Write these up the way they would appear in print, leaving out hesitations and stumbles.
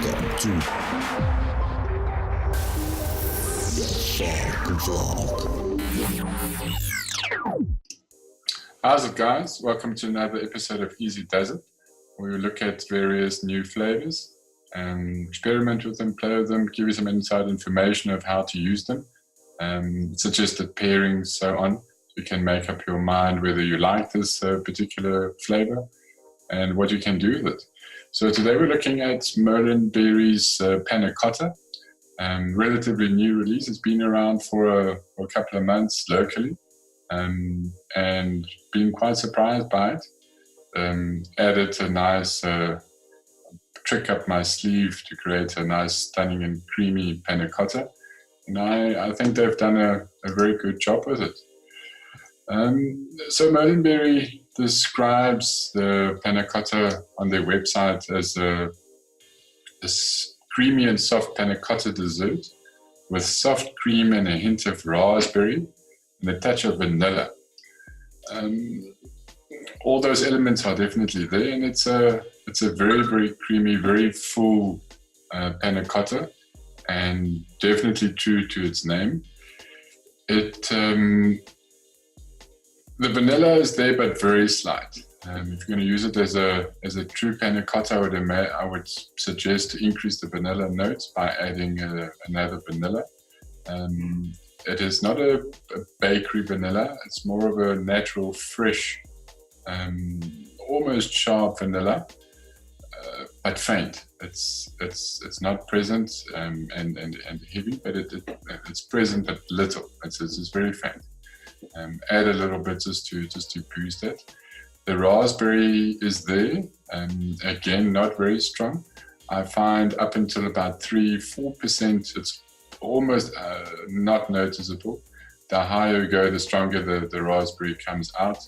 Welcome to the thefogvlog. How's it, guys? Welcome to another episode of Easy Does It, where we look at various new flavors and experiment with them, play with them, give you some inside information of how to use them, suggested pairings, so on. You can make up your mind whether you like this particular flavor and what you can do with it. So today we're looking at Molinberry's Panna Cotta, relatively new release. It's been around for a couple of months locally, and been quite surprised by it. Added a nice trick up my sleeve to create a nice, stunning and creamy panna cotta, and I think they've done a very good job with it. So Molinberry describes the panna cotta on their website as a creamy and soft panna cotta dessert with soft cream and a hint of raspberry and a touch of vanilla. All those elements are definitely there, and it's a very, very creamy, very full panna cotta, and definitely true to its name. The vanilla is there, but very slight. If you're going to use it as a true panna cotta, I would suggest to increase the vanilla notes by adding another vanilla. It is not a bakery vanilla. It's more of a natural, fresh, almost sharp vanilla, but faint. It's not present and heavy, but it's present but little. It's very faint. Add a little bit just to boost it. The raspberry is there, again not very strong. I find up until about 3-4% it's almost not noticeable. The higher you go, the stronger the raspberry comes out,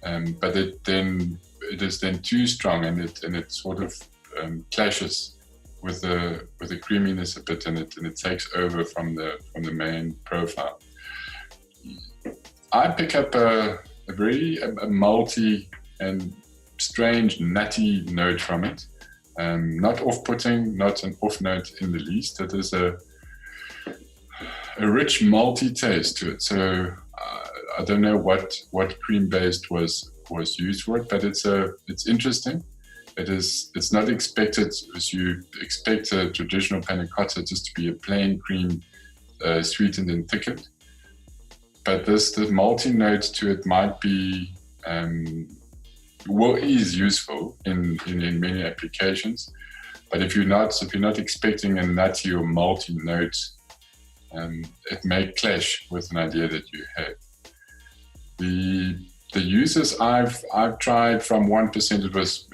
but it is then too strong, and it sort of clashes with the creaminess a bit, and it takes over from the main profile. I pick up a very malty and strange nutty note from it. Not off-putting, not an off note in the least. It is a rich malty taste to it. So I don't know what cream-based was used for it, but it's interesting. It's not expected as you expect a traditional panna cotta just to be a plain cream, sweetened and thickened. But the malty note to it might be, is useful in many applications. But if you're not expecting a nutty or malty note, it may clash with an idea that you have. The uses I've tried from 1%, it was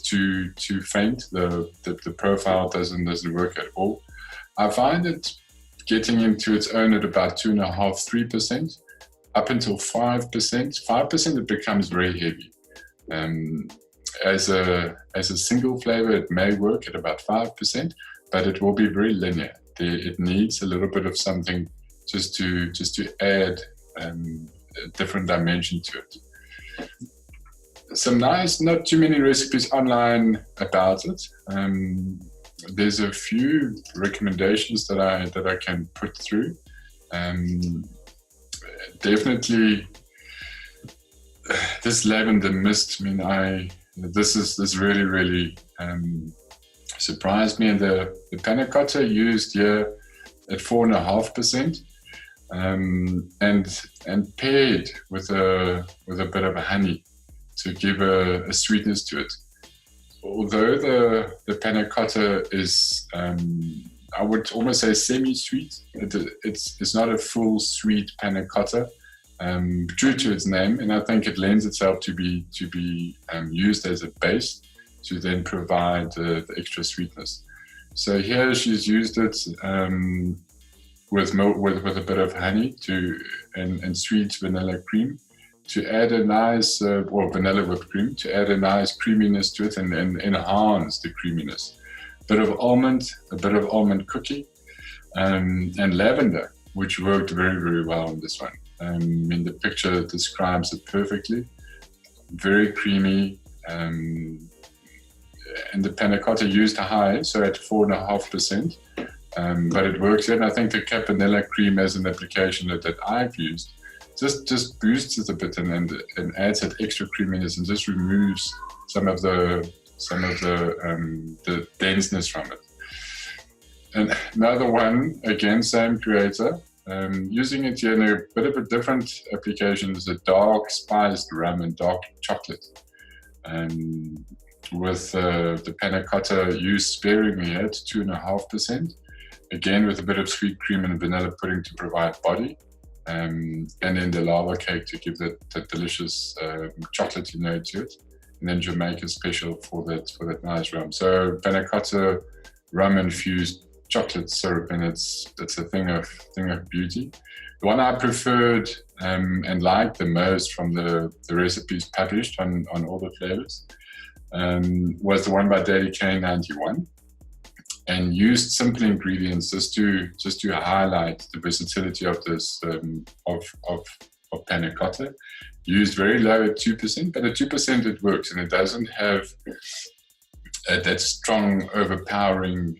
too faint. The profile doesn't work at all. I find it getting into its own at about 2.5-3%, up until 5%. 5% it becomes very heavy. As a single flavor, it may work at about 5%, but it will be very linear. It needs a little bit of something just to add a different dimension to it. Some nice, not too many recipes online about it. There's a few recommendations that I can put through. Definitely, this lavender mist. This really, really surprised me. And the panna cotta used here at 4.5%, and paired with a bit of honey to give a sweetness to it. Although the panna cotta is, I would almost say semi-sweet. It's not a full sweet panna cotta, true to its name, and I think it lends itself to be used as a base to then provide the extra sweetness. So here she's used it with a bit of honey and sweet vanilla cream to add a nice, or vanilla whipped cream, to add a nice creaminess to it and enhance the creaminess. A bit of almond cookie, and lavender, which worked very, very well on this one. The picture describes it perfectly. Very creamy. the panna cotta used high, so at 4.5%. But it works. And I think the vanilla cream as an application that I've used just boosts it a bit and adds that extra creaminess and just removes some of the denseness from it. And another one, again, same creator, using it here in a bit of a different application, is a dark spiced rum and dark chocolate. With the panna cotta used sparingly at 2.5%. Again, with a bit of sweet cream and vanilla pudding to provide body, and then the lava cake to give that delicious chocolatey note to it, and then Jamaica special for that nice rum. So panna cotta rum infused chocolate syrup, and it's a thing of beauty. The one I preferred and liked the most from the recipes published on all the flavors was the one by Daddy K91. And used simple ingredients just to highlight the versatility of this of panna cotta. Used very low at 2%, but at 2% it works, and it doesn't have that strong, overpowering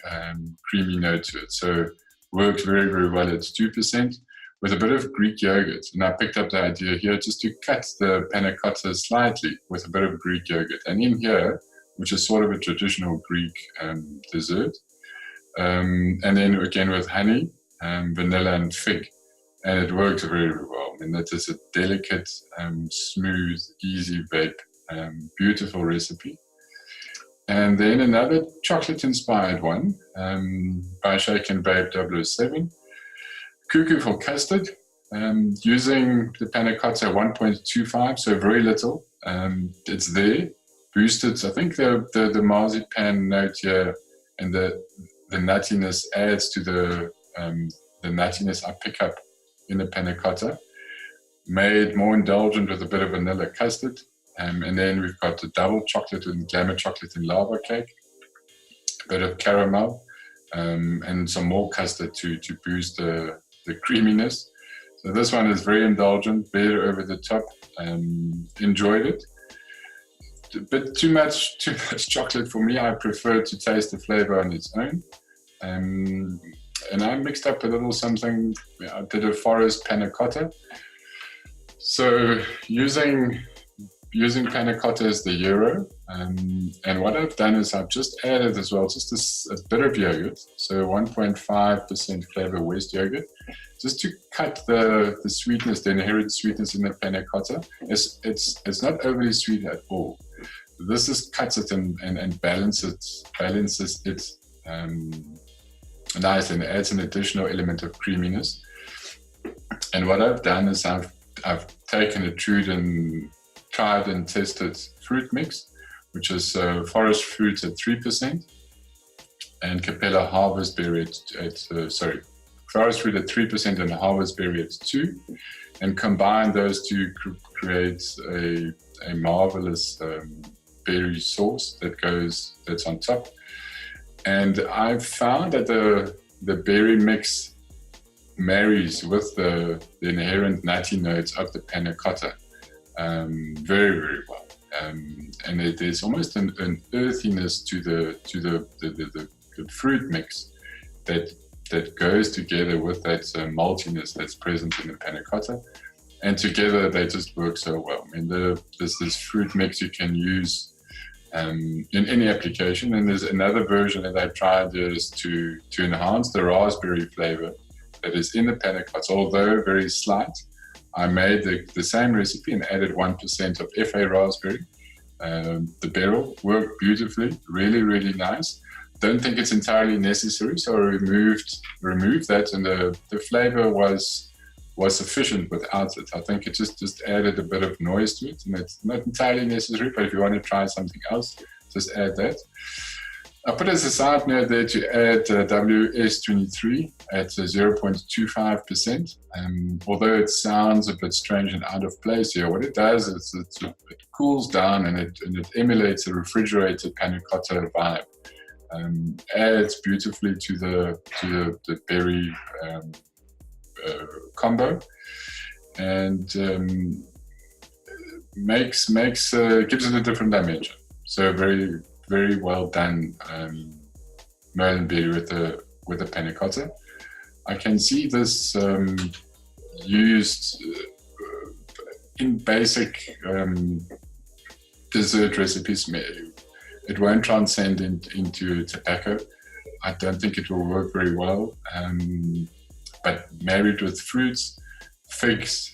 creamy note to it. So works very, very well at 2% with a bit of Greek yogurt. And I picked up the idea here just to cut the panna cotta slightly with a bit of Greek yogurt. And in here, which is sort of a traditional Greek dessert. And then again with honey, vanilla and fig, and it works very, very well. And that is a delicate, smooth, easy bake, beautiful recipe. And then another chocolate-inspired one by Shake and Bake 007, Cuckoo for Custard, using the panna cotta 1.25, so very little. It's there, boosted. I think the marzipan note here and the nuttiness adds to the nuttiness I pick up in the panna cotta. Made more indulgent with a bit of vanilla custard. And then we've got the double chocolate and glamour chocolate and lava cake, a bit of caramel, and some more custard to boost the creaminess. So this one is very indulgent, very over the top. Enjoyed it. A bit too much chocolate for me. I prefer to taste the flavor on its own. And I mixed up a little something. I did a forest panna cotta. So using panna cotta as the euro, and what I've done is I've just added as well just a bit of yogurt, so 1.5% flavor West yogurt, just to cut the sweetness, the inherent sweetness in the panna cotta. It's not overly sweet at all. This just cuts it and balances it nice, and adds an additional element of creaminess. And what I've done is I've taken a tried and tested fruit mix, which is forest fruit at 3% and Capella harvest berry forest fruit at 3% and harvest berry at 2%, and combine those to create a marvelous berry sauce that's on top. And I've found that the berry mix marries with the inherent nutty notes of the panna cotta very, very well. And there's almost an earthiness to the fruit mix that goes together with that maltiness that's present in the panna cotta. And together they just work so well. I mean, this fruit mix you can use in any application. And there's another version that I tried is to enhance the raspberry flavor that is in the panna cotta, although very slight. I made the same recipe and added 1% of FA raspberry. The barrel worked beautifully, really, really nice. Don't think it's entirely necessary, so I removed that, and the flavor was sufficient without it. I think it just added a bit of noise to it, and it's not entirely necessary, but if you want to try something else, just add that. I put as a side note there to add WS23 at 0.25%. Although it sounds a bit strange and out of place here, what it does is it cools down and it emulates a refrigerated panna cotta vibe. Adds beautifully to the berry combo, and gives it a different dimension. So very, very well done Molinberry with the panna cotta. I can see this used in basic dessert recipes. It won't transcend into tobacco. I don't think it will work very well. But married with fruits, figs,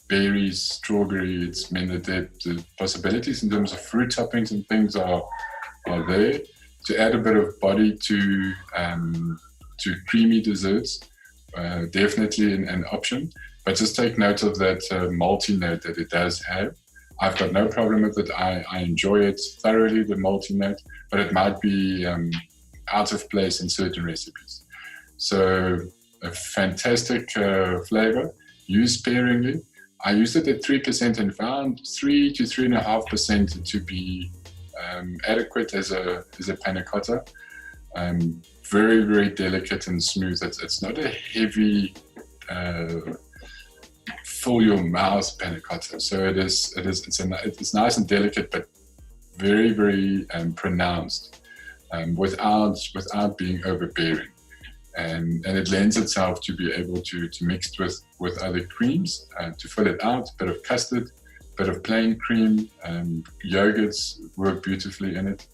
berries, strawberry, it's meant that the possibilities in terms of fruit toppings and things are there. To add a bit of body to creamy desserts, definitely an option. But just take note of that malty note that it does have. I've got no problem with it. I enjoy it thoroughly, the malty note, but it might be out of place in certain recipes. So a fantastic flavor, used sparingly. I used it at 3% and found 3 to 3.5% to be adequate as a panna cotta. Very, very delicate and smooth. It's not a heavy, fill your mouth panna cotta. So it's nice and delicate, but very, very pronounced, without being overbearing. And it lends itself to be able to mix with other creams to fill it out. A bit of custard, a bit of plain cream, yogurts work beautifully in it.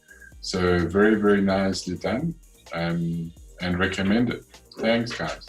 So very, very nicely done, and recommended. Thanks, guys.